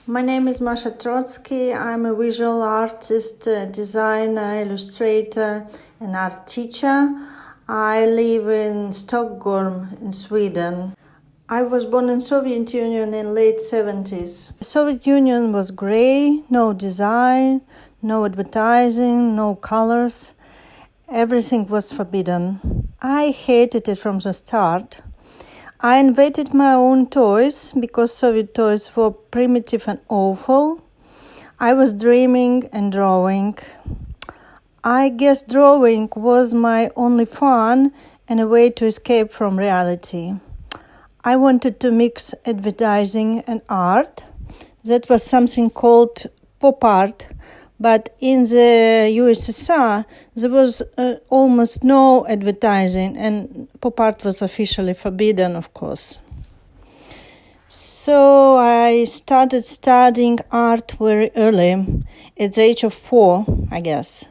My name is Masha Trotzky. I'm a visual artist, designer, illustrator, and art teacher. I live in Stockholm, in Sweden. I was born in Soviet Union in late 70s. The Soviet Union was gray, no design, no advertising, no colors. Everything was forbidden. I hated it from the start. I invented my own toys because Soviet toys were primitive and awful. I was dreaming and drawing. I guess drawing was my only fun and a way to escape from reality. I wanted to mix advertising and art. That was something called pop art. But in the USSR, there was almost no advertising, and pop art was officially forbidden, of course. So I started studying art very early, at the age of 4, I guess.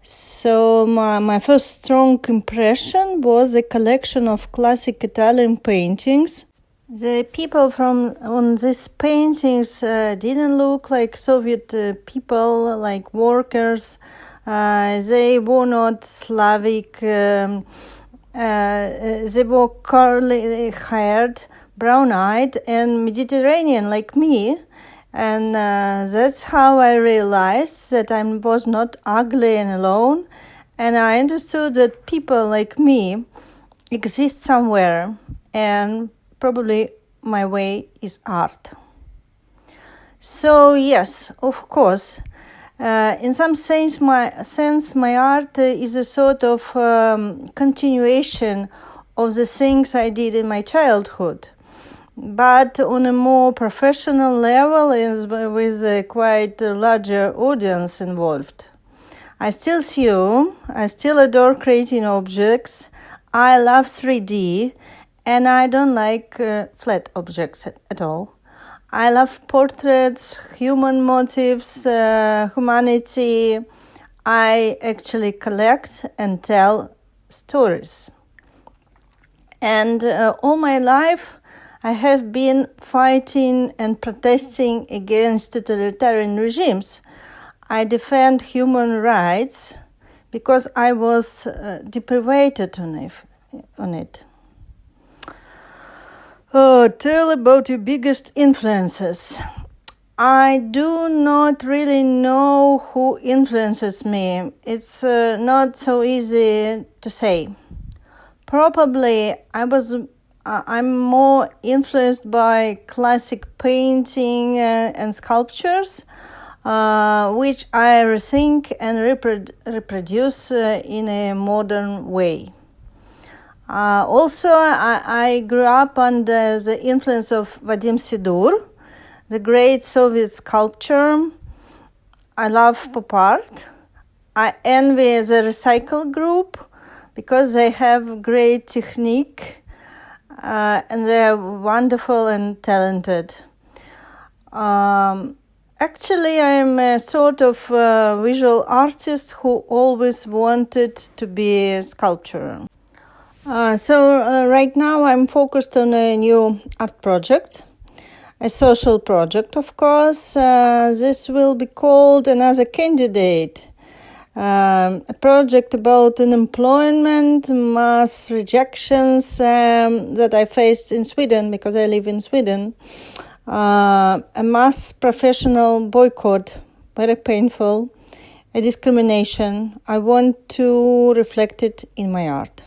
So my first strong impression was a collection of classic Italian paintings. The people on these paintings didn't look like Soviet people, like workers. They were not Slavic. They were curly-haired, brown-eyed, and Mediterranean, like me. And that's how I realized that I was not ugly and alone. And I understood that people like me exist somewhere, and probably my way is art. So yes, of course, in some sense, my art is a sort of continuation of the things I did in my childhood, but on a more professional level and with a quite larger audience involved. I still sew, I still adore creating objects, I love 3D, and I don't like flat objects at all. I love portraits, human motifs, humanity. I actually collect and tell stories. And all my life, I have been fighting and protesting against totalitarian regimes. I defend human rights because I was deprived on it. Oh, tell about your biggest influences. I do not really know who influences me. It's not so easy to say. Probably I'm more influenced by classic painting and sculptures, which I rethink and reproduce in a modern way. Also, I grew up under the influence of Vadim Sidur, the great Soviet sculptor. I love pop art. I envy the Recycle group because they have great technique and they are wonderful and talented. Actually, I'm a sort of visual artist who always wanted to be a sculptor. So right now I'm focused on a new art project, a social project, of course. This will be called Another Candidate, a project about unemployment, mass rejections that I faced in Sweden because I live in Sweden, a mass professional boycott, very painful, a discrimination. I want to reflect it in my art.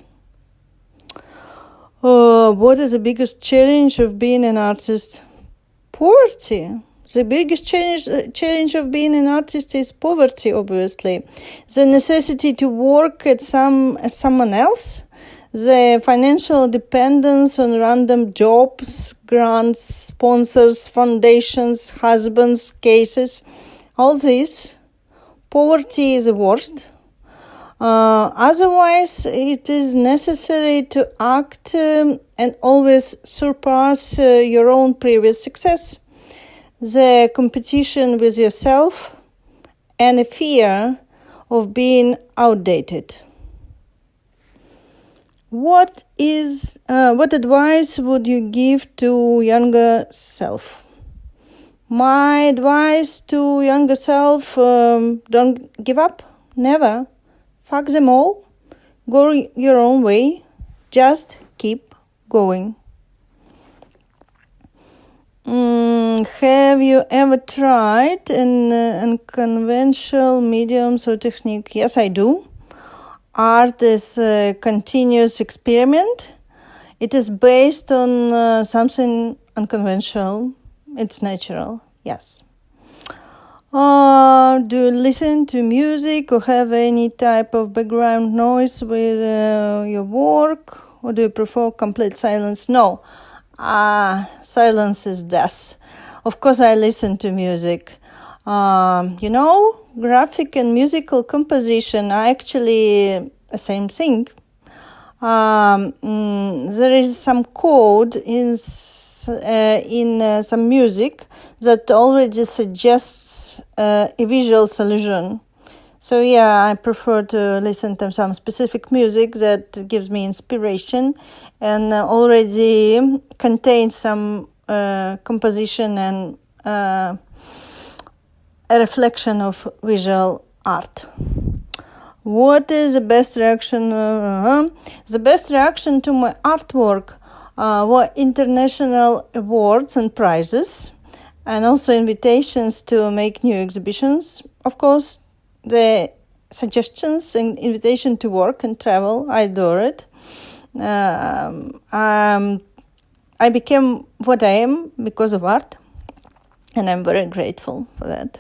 What is the biggest challenge of being an artist? Poverty. The biggest challenge of being an artist is poverty, obviously. The necessity to work as someone else, the financial dependence on random jobs, grants, sponsors, foundations, husbands, cases, all this. Poverty is the worst. Otherwise, it is necessary to act and always surpass your own previous success. The competition with yourself and a fear of being outdated. What advice would you give to younger self? My advice to younger self, don't give up, never. Fuck them all. Go your own way. Just keep going. Have you ever tried an unconventional mediums or technique? Yes, I do. Art is a continuous experiment. It is based on something unconventional. It's natural, yes. Do you listen to music or have any type of background noise with your work? Or do you prefer complete silence? No. Silence is death. Of course, I listen to music. Graphic and musical composition are actually the same thing. There is some code in some music that already suggests a visual solution. So yeah, I prefer to listen to some specific music that gives me inspiration and already contains some composition and a reflection of visual art. What is the best reaction? The best reaction to my artwork were international awards and prizes, and also invitations to make new exhibitions. Of course, the suggestions and invitation to work and travel, I adore it. I became what I am because of art, and I'm very grateful for that.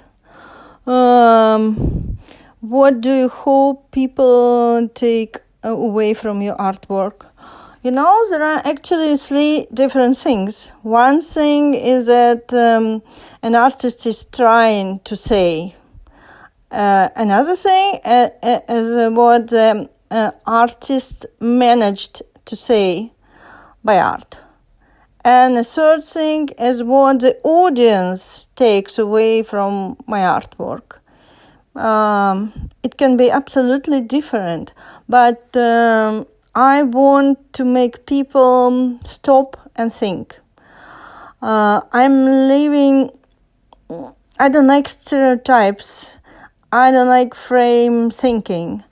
What do you hope people take away from your artwork? There are actually three different things. One thing is that an artist is trying to say. Another thing is what the artist managed to say by art. And a third thing is what the audience takes away from my artwork. It can be absolutely different, but I want to make people stop and think. I don't like stereotypes. I don't like frame thinking.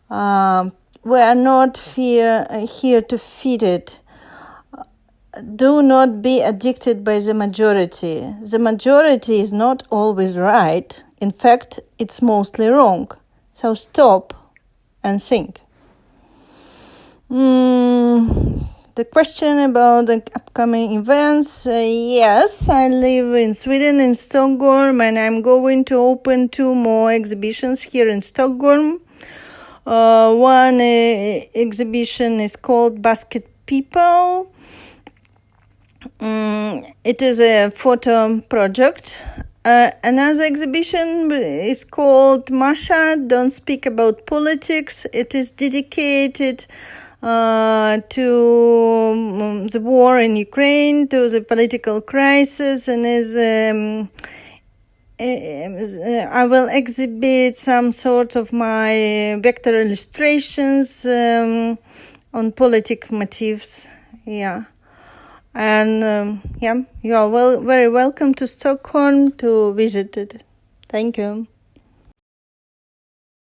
We are not here to feed it. Do not be addicted by the majority. The majority is not always right. In fact, it's mostly wrong. So stop and think. The question about the upcoming events. Yes, I live in Sweden, in Stockholm, and I'm going to open 2 more exhibitions here in Stockholm. One exhibition is called Basket People. It is a photo project. Another exhibition is called Masha, Don't Speak About Politics. It is dedicated to the war in Ukraine, to the political crisis, and I will exhibit some sort of my vector illustrations on politic motifs. Yeah. And you are very welcome to Stockholm to visit it. Thank you.